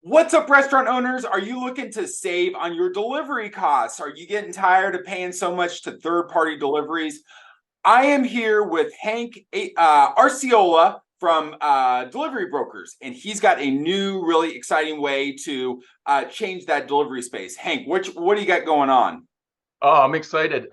What's up, restaurant owners? Are you looking to save on your delivery costs? Are you getting tired of paying so much to third-party deliveries? I am here with Hank Arciolla from Delivery Brokers, and he's got a new, really exciting way to change that delivery space. Hank, what do you got going on? Oh, I'm excited.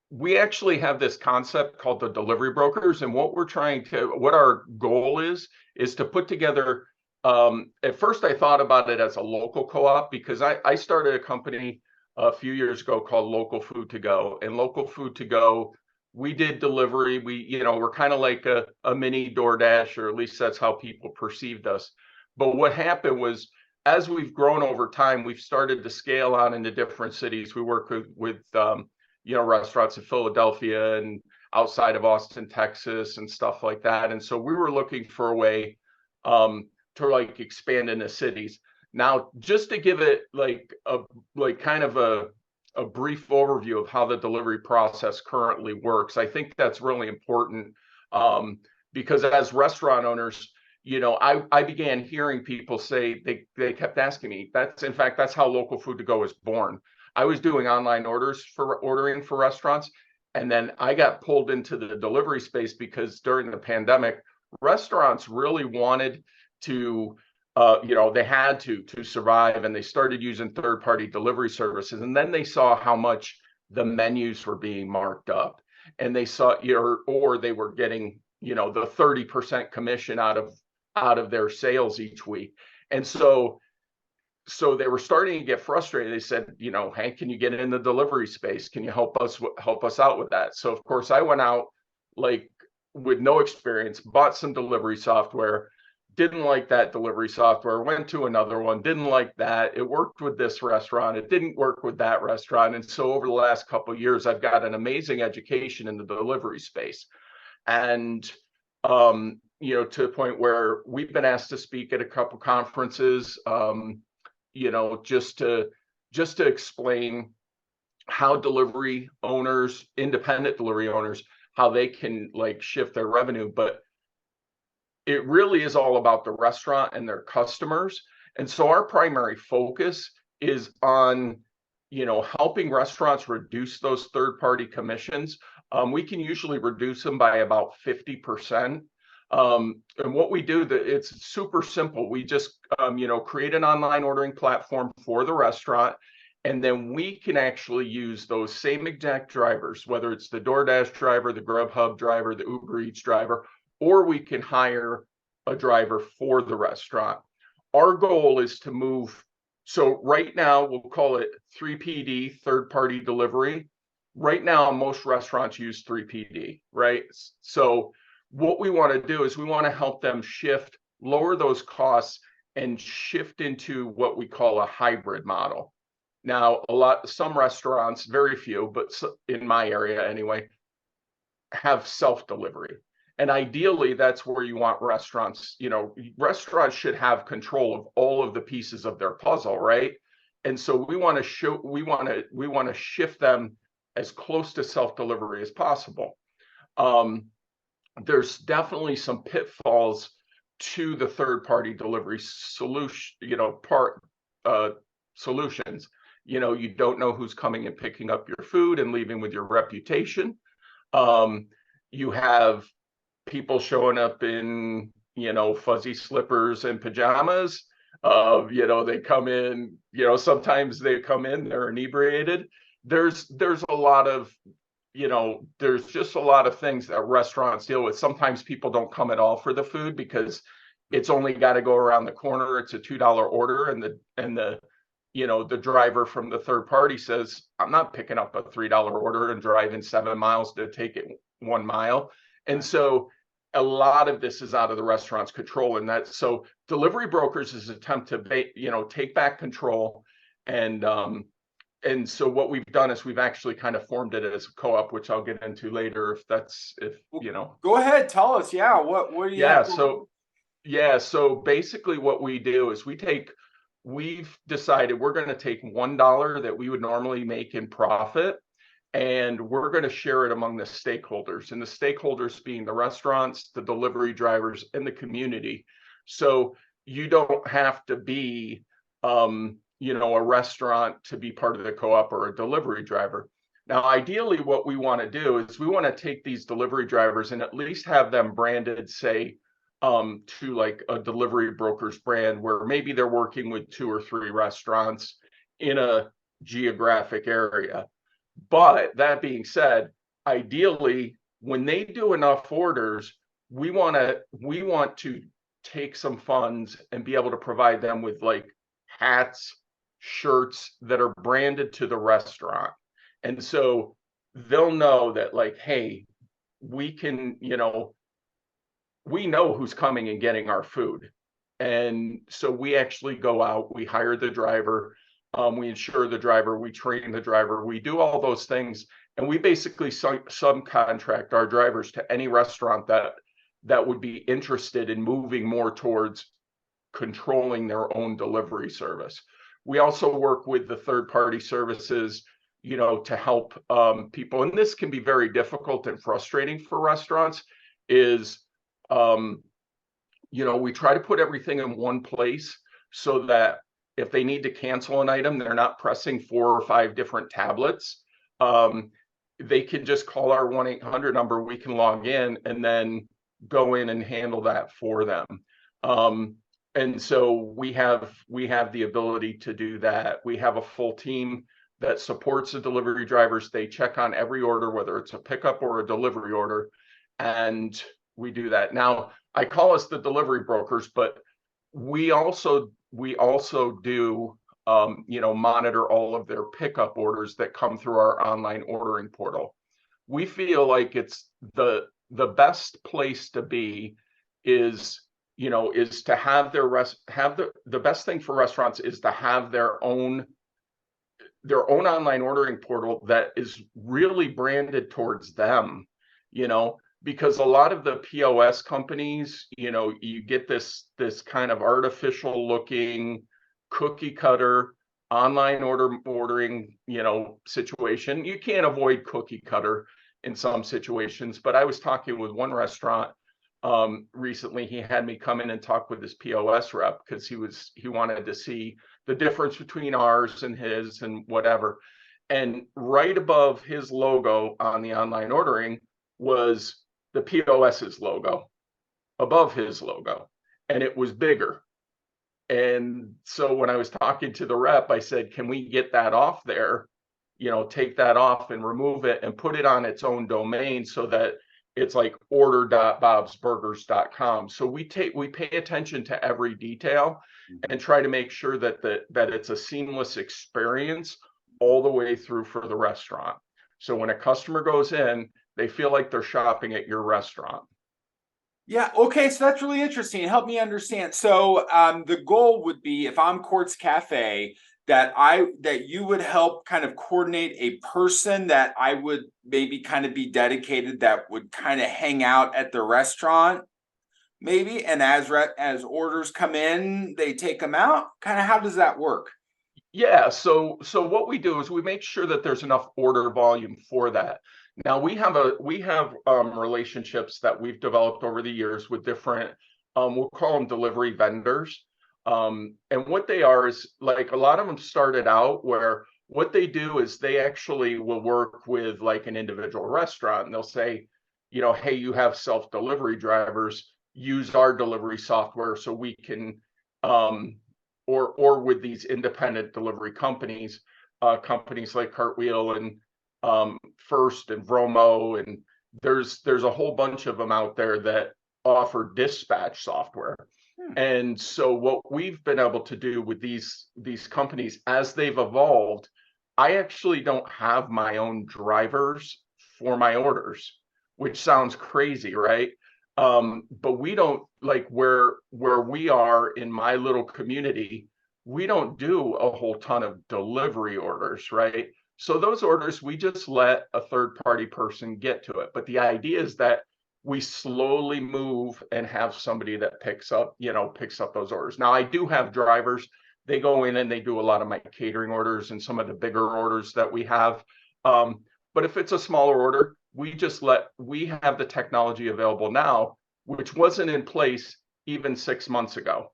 We actually have this concept called the delivery brokers, and what our goal is to put together. At first, I thought about it as a local co-op because I started a company a few years ago called Local Food to Go, and Local Food to Go, we did delivery. We're kind of like a mini DoorDash, or at least that's how people perceived us. But what happened was, as we've grown over time, we've started to scale out into different cities. We work with restaurants in Philadelphia and outside of Austin, Texas, and stuff like that. And so we were looking for a way to like expand into cities. Now, just to give it kind of a brief overview of how the delivery process currently works, I think that's really important because as restaurant owners, I began hearing people say they kept asking me. That's how Local Food to Go was born. I was doing online ordering for restaurants, and then I got pulled into the delivery space because during the pandemic, restaurants really wanted to, they had to survive, and they started using third-party delivery services. And then they saw how much the menus were being marked up, and they saw, or they were getting, the 30% commission out of their sales each week. And so they were starting to get frustrated. They said, Hank, can you get in the delivery space? Can you help us out with that? So of course I went out like with no experience, bought some delivery software, didn't like that delivery software, went to another one, didn't like that. It worked with this restaurant, it didn't work with that restaurant. And so over the last couple of years, I've got an amazing education in the delivery space. And to the point where we've been asked to speak at a couple conferences, just to explain how independent delivery owners, how they can like shift their revenue. But it really is all about the restaurant and their customers. And so our primary focus is on, helping restaurants reduce those third-party commissions. We can usually reduce them by about 50%. And what we do, it's super simple. We just, create an online ordering platform for the restaurant, and then we can actually use those same exact drivers, whether it's the DoorDash driver, the Grubhub driver, the Uber Eats driver, or we can hire a driver for the restaurant. Our goal is to move. So right now, we'll call it 3PD, third-party delivery. Right now, most restaurants use 3PD, right? So what we want to do is we want to help them lower those costs and shift into what we call a hybrid model. Now, some restaurants, very few, but in my area anyway, have self-delivery. And ideally, that's where you want restaurants. Restaurants should have control of all of the pieces of their puzzle, right? And so we want to shift them as close to self-delivery as possible. There's definitely some pitfalls to the third-party delivery solution, solutions. You don't know who's coming and picking up your food and leaving with your reputation. You have people showing up in, fuzzy slippers and pajamas. They come in, sometimes they come in, they're inebriated. There's a lot of there's just a lot of things that restaurants deal with. Sometimes people don't come at all for the food because it's only got to go around the corner. It's a $2 order, and the driver from the third party says, I'm not picking up a $3 order and driving 7 miles to take it 1 mile. And so a lot of this is out of the restaurant's control. And so delivery brokers is an attempt to take back control. And so what we've done is we've actually kind of formed it as a co-op, which I'll get into later Go ahead, tell us. Yeah, what do you Yeah, have? so basically what we do is we've decided we're going to take $1 that we would normally make in profit, and we're going to share it among the stakeholders, and the stakeholders being the restaurants, the delivery drivers, and the community. So you don't have to be, a restaurant to be part of the co-op or a delivery driver. Now, ideally, what we want to do is we want to take these delivery drivers and at least have them branded, say, to like a delivery broker's brand, where maybe they're working with 2 or 3 restaurants in a geographic area. But that being said, ideally, when they do enough orders, we want to take some funds and be able to provide them with like hats, shirts that are branded to the restaurant. And so they'll know that, like, hey, we can, we know who's coming and getting our food. And so we actually go out, we hire the driver, we insure the driver, we train the driver, we do all those things. And we basically subcontract our drivers to any restaurant that would be interested in moving more towards controlling their own delivery service. We also work with the third-party services, to help people. And this can be very difficult and frustrating for restaurants. Is we try to put everything in one place so that if they need to cancel an item, they're not pressing 4 or 5 different tablets. They can just call our 1-800 number. We can log in and then go in and handle that for them. And so we have the ability to do that. We have a full team that supports the delivery drivers. They check on every order, whether it's a pickup or a delivery order, and we do that. Now, I call us the delivery brokers, but we also do monitor all of their pickup orders that come through our online ordering portal. We feel like it's the best place to be is to have the best thing for restaurants is to have their own online ordering portal that is really branded towards them, because a lot of the POS companies, you get this kind of artificial looking cookie cutter online ordering, situation. You can't avoid cookie cutter in some situations, but I was talking with one restaurant recently. He had me come in and talk with his POS rep because he wanted to see the difference between ours and his and whatever. And right above his logo on the online ordering was the POS's logo above his logo, and it was bigger. And so when I was talking to the rep, I said, can we get that off there? Take that off and remove it and put it on its own domain so that it's like order.bobsburgers.com. So we pay attention to every detail and try to make sure that it's a seamless experience all the way through for the restaurant. So when a customer goes in, they feel like they're shopping at your restaurant. Yeah, okay, so that's really interesting. Help me understand. So the goal would be, if I'm Quartz Cafe, that you would help kind of coordinate a person that I would maybe kind of be dedicated, that would kind of hang out at the restaurant, maybe, and as orders come in, they take them out. Kind of, how does that work? Yeah, so what we do is we make sure that there's enough order volume for that. Now we have relationships that we've developed over the years with different, we'll call them delivery vendors. And what they are is, like, a lot of them started out where what they do is they actually will work with like an individual restaurant, and they'll say, hey, you have self-delivery drivers, use our delivery software so we can, or with these independent delivery companies, companies like Cartwheel and First and Vromo, and there's a whole bunch of them out there that offer dispatch software. And so what we've been able to do with these companies as they've evolved, I actually don't have my own drivers for my orders, which sounds crazy, right? But we don't, like, where we are in my little community, we don't do a whole ton of delivery orders, right? So those orders, we just let a third-party person get to it. But the idea is that we slowly move and have somebody that picks up those orders. Now, I do have drivers. They go in and they do a lot of my catering orders and some of the bigger orders that we have. But if it's a smaller order, we have the technology available now, which wasn't in place even 6 months ago.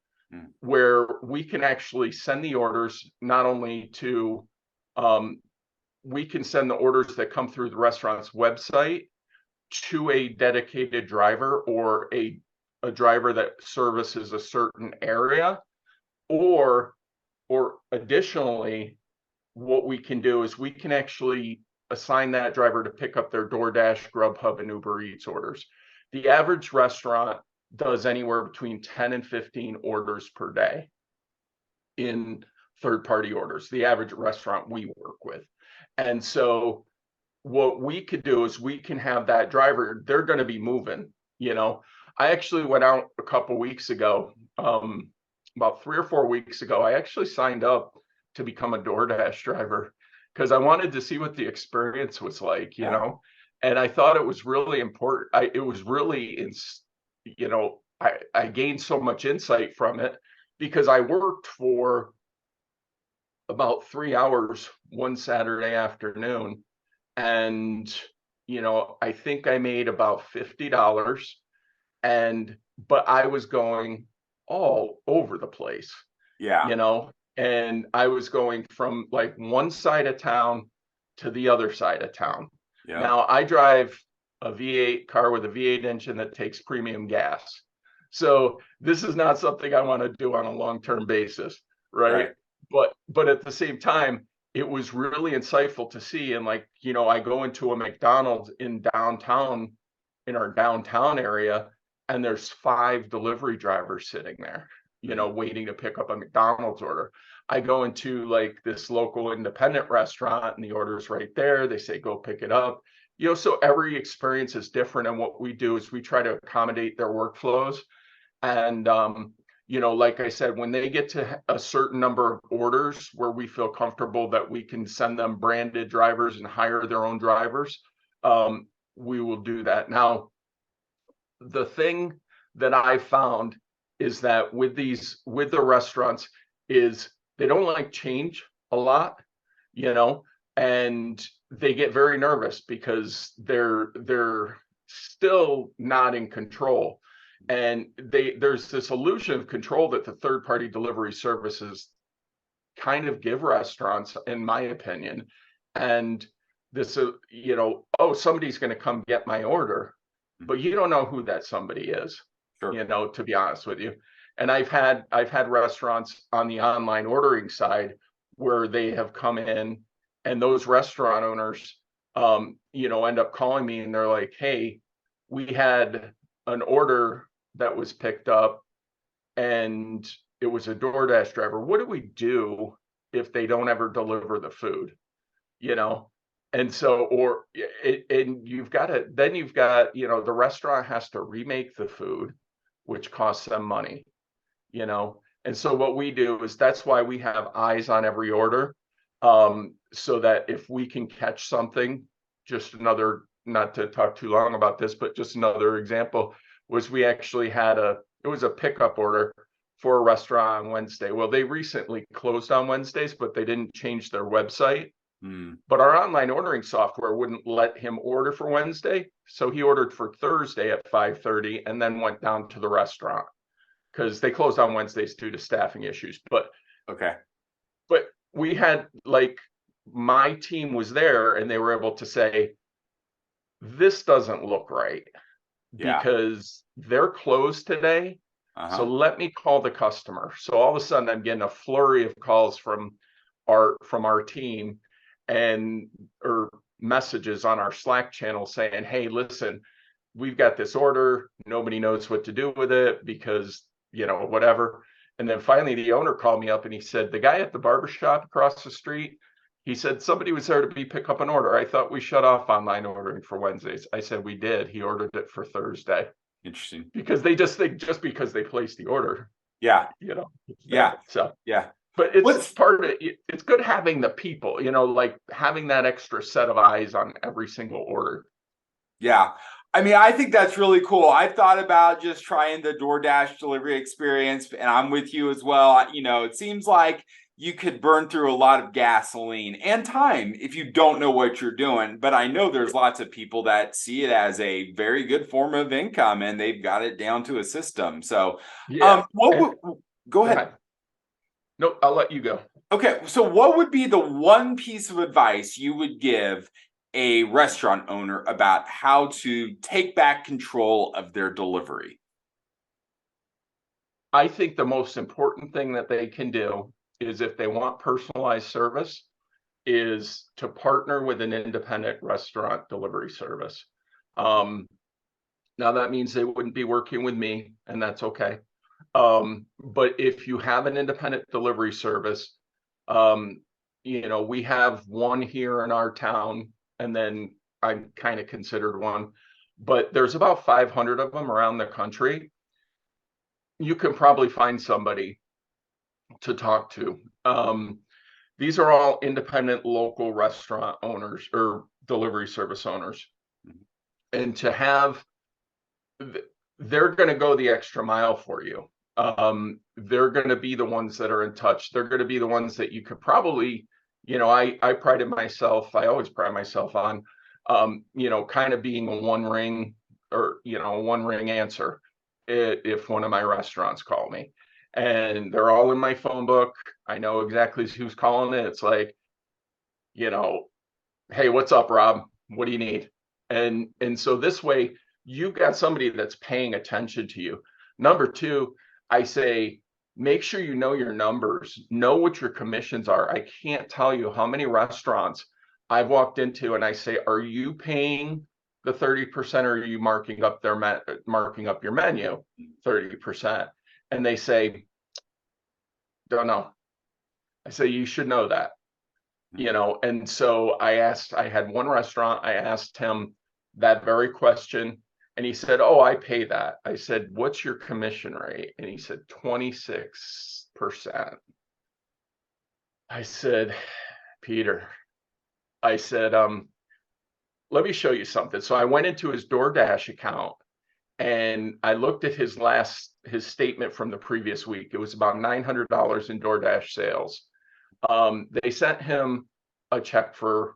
where we can actually send the orders not only to, we can send the orders that come through the restaurant's website to a dedicated driver or a driver that services a certain area, or additionally, what we can do is we can actually assign that driver to pick up their DoorDash, Grubhub, and Uber Eats orders. The average restaurant does anywhere between 10 and 15 orders per day in third-party orders, the average restaurant we work with. And so what we could do is we can have that driver, they're going to be moving, you know. I actually went out a couple weeks ago, about 3 or 4 weeks ago, I actually signed up to become a DoorDash driver because I wanted to see what the experience was like, you know. And I thought it was really important. It was really, you know, I gained so much insight from it because I worked for about 3 hours one Saturday afternoon. And, you know, I think I made about $50, but I was going all over the place, you know, and I was going from like one side of town to the other side of town. Now I drive a V8 car with a V8 engine that takes premium gas. So this is not something I want to do on a long-term basis, right? But at the same time, it was really insightful to see. And like, you know, I go into a McDonald's in downtown, in our downtown area, and there's 5 delivery drivers sitting there, you know, waiting to pick up a McDonald's order. I go into like this local independent restaurant and the order's right there. They say, go pick it up. You know, so every experience is different. And what we do is we try to accommodate their workflows. And, you know, like I said, when they get to a certain number of orders where we feel comfortable that we can send them branded drivers and hire their own drivers, we will do that. Now, the thing that I found is that with the restaurants is they don't like change a lot, you know, and they get very nervous because they're still not in control. And there's this illusion of control that the third-party delivery services kind of give restaurants, in my opinion. And this, you know, oh, somebody's going to come get my order, but you don't know who that somebody is, you know, to be honest with you. And I've had restaurants on the online ordering side where they have come in and those restaurant owners, you know, end up calling me and they're like, hey, we had an order that was picked up and it was a DoorDash driver. What do we do if they don't ever deliver the food? You know? And so, and you've got, you know, the restaurant has to remake the food, which costs them money, you know? And so what we do is that's why we have eyes on every order. So that if we can catch something, just another, not to talk too long about this, but just another example was we actually had it was a pickup order for a restaurant on Wednesday. Well, they recently closed on Wednesdays, but they didn't change their website. But our online ordering software wouldn't let him order for Wednesday. So he ordered for Thursday at 5:30 and then went down to the restaurant because they closed on Wednesdays due to staffing issues. But we had, like, my team was there and they were able to say, this doesn't look right because they're closed today. So let me call the customer. So all of a sudden I'm getting a flurry of calls from our team or messages on our Slack channel saying, hey, listen, we've got this order. Nobody knows what to do with it because, you know, whatever. And then finally the owner called me up and he said, the guy at the barbershop across the street, he said, somebody was there to pick up an order. I thought we shut off online ordering for Wednesdays. I said, we did. He ordered it for Thursday. Interesting. Because they just think just because they placed the order. You know. So but it's part of it. It's good having the people, you know, like having that extra set of eyes on every single order. Yeah. I mean, I think that's really cool. I thought about just trying the DoorDash delivery experience, and I'm with you as well. You know, it seems like you could burn through a lot of gasoline and time if you don't know what you're doing. But I know there's lots of people that see it as a very good form of income and they've got it down to a system. So, Go Go ahead. ahead. No, I'll let you go. Okay, so what would be the one piece of advice you would give a restaurant owner about how to take back control of their delivery? I think the most important thing that they can do is if they want personalized service is to partner with an independent restaurant delivery service. Um, Now that means they wouldn't be working with me, and that's okay. But if you have an independent delivery service, um, we have one here in our town, and then I'm kind of considered one, but there's about 500 of them around the country. You can probably find somebody to talk to. These are all independent local restaurant owners or delivery service owners. And to have they're going to go the extra mile for you. They're going to be the ones that are in touch. They're going to be the ones that you could probably, I prided myself, I always pride myself on, kind of being a one ring or, a one ring answer if one of my restaurants call me. And they're all in my phone book. I know exactly who's calling it. It's like, you know, hey, what's up, Rob? What do you need? And so this way you've got somebody that's paying attention to you. Number two, I say make sure you know your numbers, know what your commissions are. I can't tell you how many restaurants I've walked into and I say, are you paying the 30% or are you marking up your menu 30%? And they say, don't know. I say, you should know that. And so I had one restaurant, I asked him that very question, and he said, oh, I pay that. I said, what's your commission rate? And he said, 26%. I said, Peter, I said, let me show you something. So I went into his DoorDash account and I looked at his statement from the previous week. It was about $900 in DoorDash sales. They sent him a check for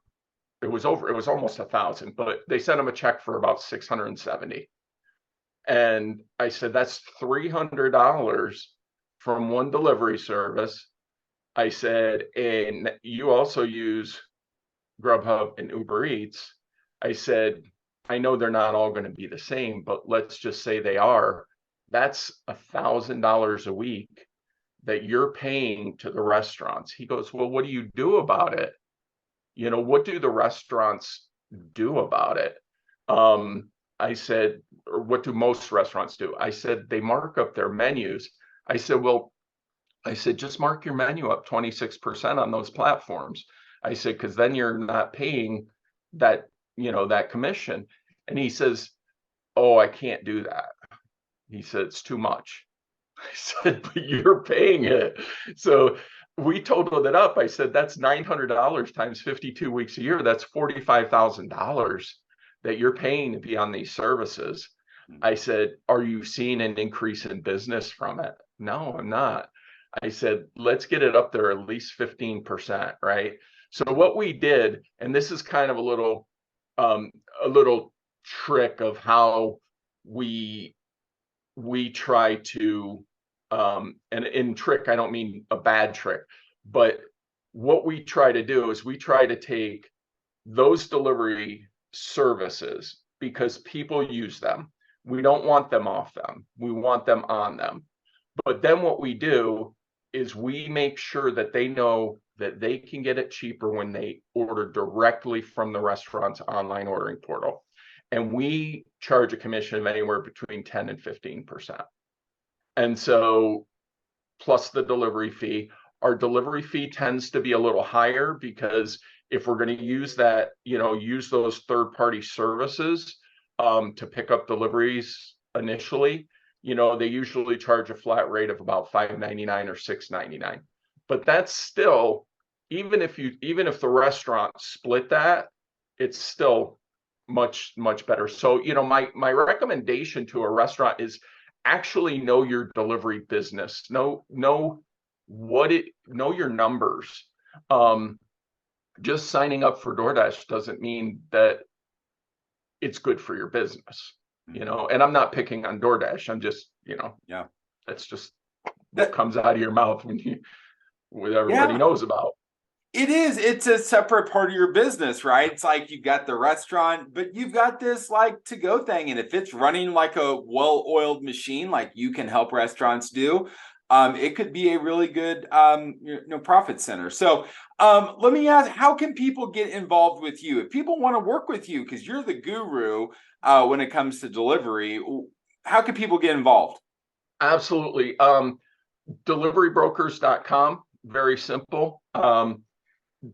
it was almost 1,000, but they sent him a check for about 670. And I said, that's $300 from one delivery service. I said, and you also use Grubhub and Uber Eats. I said, I know they're not all going to be the same, but let's just say they are. That's $1,000 a week that you're paying to the restaurants. He goes, well, what do you do about it? What do the restaurants do about it? I said, or what do most restaurants do? I said, they mark up their menus. I said, well, just mark your menu up 26% on those platforms. I said, because then you're not paying that, that commission. And he says, oh, I can't do that. He said, it's too much. I said, but you're paying it. So we totaled it up. I said, that's $900 times 52 weeks a year. That's $45,000 that you're paying to be on these services. I said, are you seeing an increase in business from it? No, I'm not. I said, let's get it up there at least 15%, right? So what we did, and this is kind of a little trick of how we try to and in trick I don't mean a bad trick, but what we try to do is we try to take those delivery services because people use them. We don't want them off them, we want them on them. But then what we do is we make sure that they know that they can get it cheaper when they order directly from the restaurant's online ordering portal. And we charge a commission of anywhere between 10 and 15%. And so, plus the delivery fee, our delivery fee tends to be a little higher because if we're going to use that, use those third-party services to pick up deliveries initially, they usually charge a flat rate of about $5.99 or $6.99. But that's still, even if the restaurant split that, it's still much better. So, my recommendation to a restaurant is actually know your delivery business. Know your numbers. Just signing up for DoorDash doesn't mean that it's good for your business, and I'm not picking on DoorDash. I'm just, Yeah. that's just what comes out of your mouth what everybody Yeah, knows about. it is. It's a separate part of your business, right? It's like you've got the restaurant, but you've got this like to go thing. And if it's running like a well-oiled machine, like you can help restaurants do, it could be a really good profit center. So let me ask, how can people get involved with you? If people want to work with you, because you're the guru when it comes to delivery, how can people get involved? Absolutely. Deliverybrokers.com, very simple.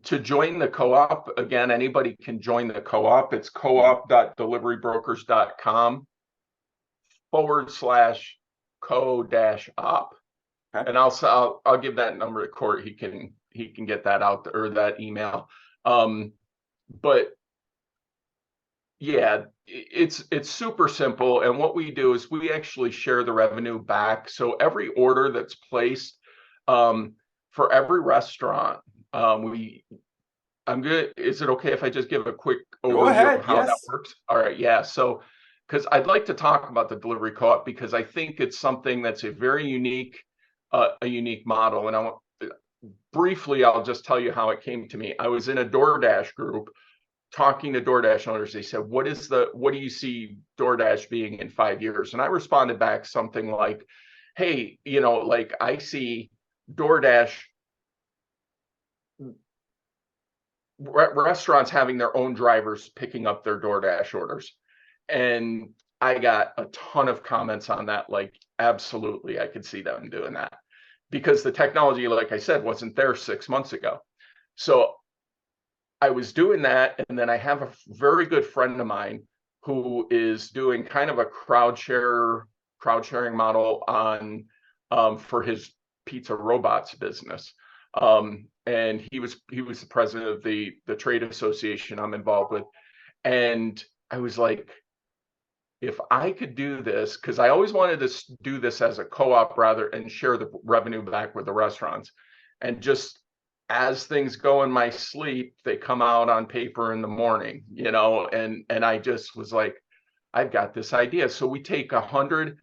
To join the co-op, again, anybody can join the co-op. It's co-op.deliverybrokers.com/co-op. Okay. And I'll give that number to Court. He can get that out, or that email. But yeah, it's super simple. And what we do is we actually share the revenue back. So every order that's placed, for every restaurant, I'm good. Is it okay if I just give a quick Go overview of ahead. how that Yes. works? All right, yeah. So, because I'd like to talk about the delivery co-op, because I think it's something that's a very unique, model. And briefly, I'll just tell you how it came to me. I was in a DoorDash group talking to DoorDash owners. They said, what do you see DoorDash being in 5 years? And I responded back something like, hey, like I see DoorDash restaurants having their own drivers picking up their DoorDash orders. And I got a ton of comments on that. Like, absolutely, I could see them doing that, because the technology, like I said, wasn't there 6 months ago. So I was doing that. And then I have a very good friend of mine who is doing kind of a crowd sharing model on, for his pizza robots business. And he was the president of the trade association I'm involved with. And I was like, if I could do this, because I always wanted to do this as a co-op rather, and share the revenue back with the restaurants. And just as things go in my sleep, they come out on paper in the morning, and I just was like, I've got this idea. So we take 100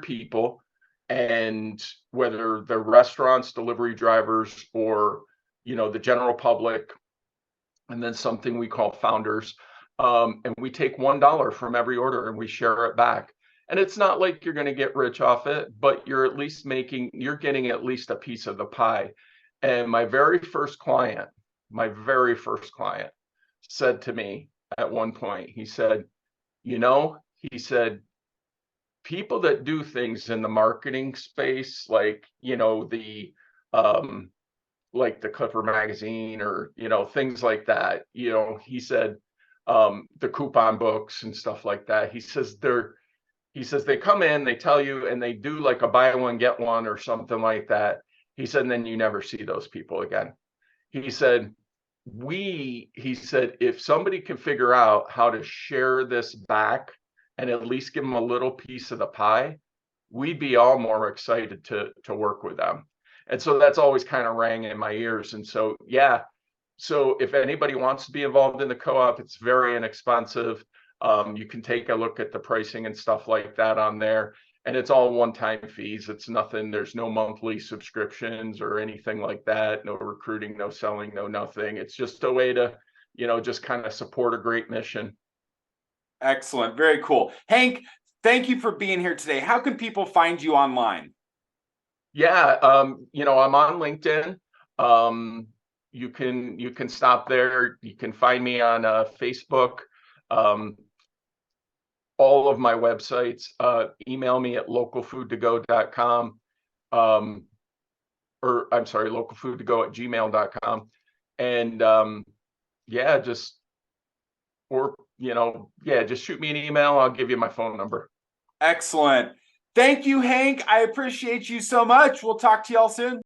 people, and whether they're restaurants, delivery drivers, or the general public, and then something we call founders, and we take $1 from every order and we share it back. And it's not like you're going to get rich off it, but you're getting at least a piece of the pie. And my very first client said to me at one point, he said, he said, people that do things in the marketing space, like, like the Clipper magazine, or, things like that, he said, the coupon books and stuff like that. He says they come in, they tell you, and they do like a buy one, get one or something like that. He said, and then you never see those people again. He said, if somebody can figure out how to share this back and at least give them a little piece of the pie, we'd be all more excited to work with them. And so that's always kind of rang in my ears. And so, yeah. So if anybody wants to be involved in the co-op, it's very inexpensive. You can take a look at the pricing and stuff like that on there. And it's all one-time fees. It's nothing. There's no monthly subscriptions or anything like that. No recruiting, no selling, no nothing. It's just a way to, just kind of support a great mission. Excellent. Very cool. Hank, thank you for being here today. How can people find you online? Yeah, I'm on LinkedIn. You can stop there. You can find me on Facebook. All of my websites. Email me at localfoodtogo.com. Or I'm sorry, localfoodtogo@gmail.com. And yeah, just shoot me an email. I'll give you my phone number. Excellent. Thank you, Hank. I appreciate you so much. We'll talk to y'all soon.